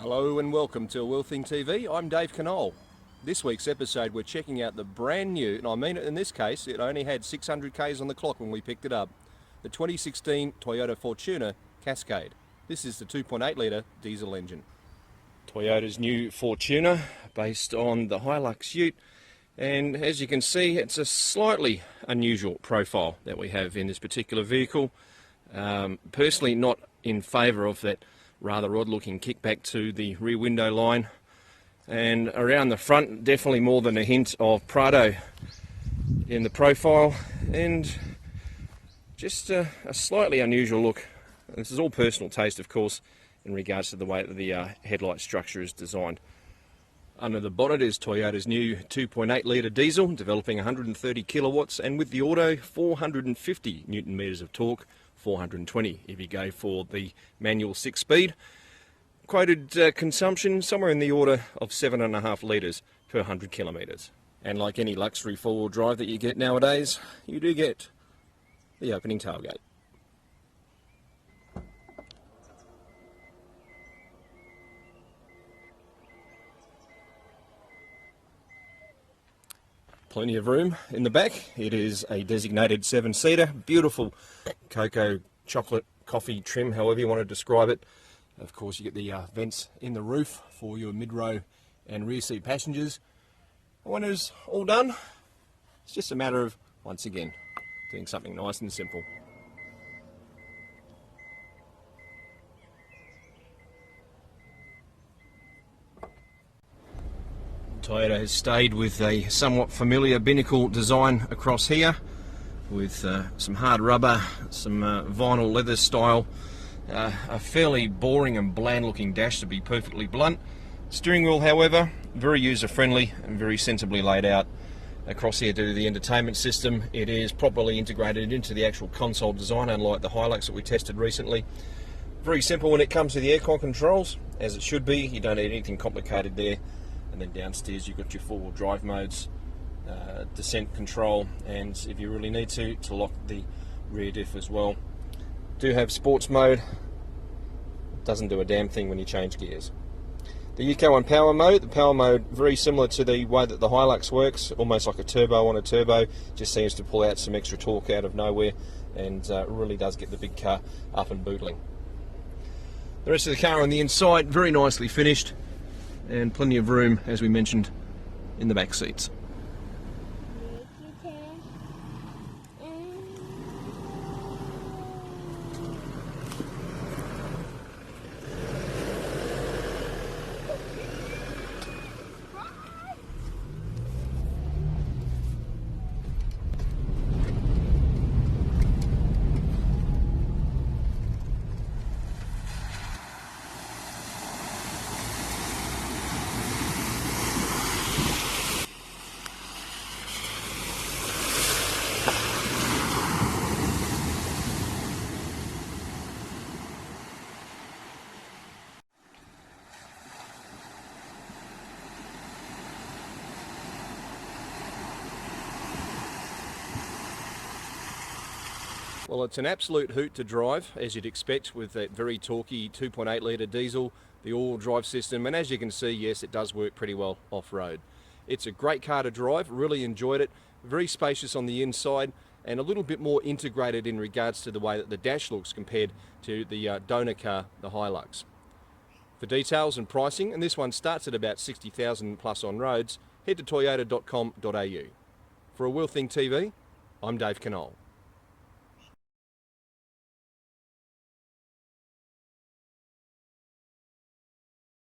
Hello and welcome to Wheel Thing TV. I'm Dave Knoll. This week's episode we're checking out the brand new, and I mean it in this case, it only had 600 k's on the clock when we picked it up, the 2016 Toyota Fortuner Crusade. This is the 2.8 litre diesel engine. Toyota's new Fortuner based on the Hilux Ute, and as you can see it's a slightly unusual profile that we have in this particular vehicle. Personally not in favour of that rather odd looking kickback to the rear window line, and around the front definitely more than a hint of Prado in the profile, and just a slightly unusual look. This is all personal taste, of course, in regards to the way that the headlight structure is designed. Under the bonnet is Toyota's new 2.8 litre diesel, developing 130 kilowatts, and with the auto 450 newton meters of torque, 420 if you go for the manual 6-speed. Quoted consumption somewhere in the order of 7.5 litres per 100 kilometres. And like any luxury four-wheel drive that you get nowadays, you do get the opening tailgate. Plenty of room in the back. It is a designated 7-seater, beautiful cocoa chocolate coffee trim, however you want to describe it. Of course you get the vents in the roof for your mid-row and rear seat passengers. When it's all done, it's just a matter of, once again, doing something nice and simple. Toyota has stayed with a somewhat familiar binnacle design across here, with some hard rubber, some vinyl leather style, a fairly boring and bland looking dash to be perfectly blunt. Steering wheel, however, very user friendly and very sensibly laid out. Across here to the entertainment system, it is properly integrated into the actual console design, unlike the Hilux that we tested recently. Very simple when it comes to the aircon controls, as it should be. You don't need anything complicated there. And then downstairs you've got your four-wheel drive modes, descent control, and if you really need to lock the rear diff as well. Do have sports mode, doesn't do a damn thing when you change gears. The Eco and Power mode, the Power mode very similar to the way that the Hilux works, almost like a turbo on a turbo, just seems to pull out some extra torque out of nowhere, and really does get the big car up and bootling. The rest of the car on the inside, very nicely finished, and plenty of room, as we mentioned, in the back seats. Well, it's an absolute hoot to drive, as you'd expect with that very torquey 2.8 litre diesel, the all-wheel drive system, and as you can see, yes, it does work pretty well off-road. It's a great car to drive, really enjoyed it, very spacious on the inside, and a little bit more integrated in regards to the way that the dash looks compared to the donor car, the Hilux. For details and pricing, and this one starts at about 60,000 plus on roads, head to toyota.com.au. For a Wheel Thing TV, I'm Dave Knoll.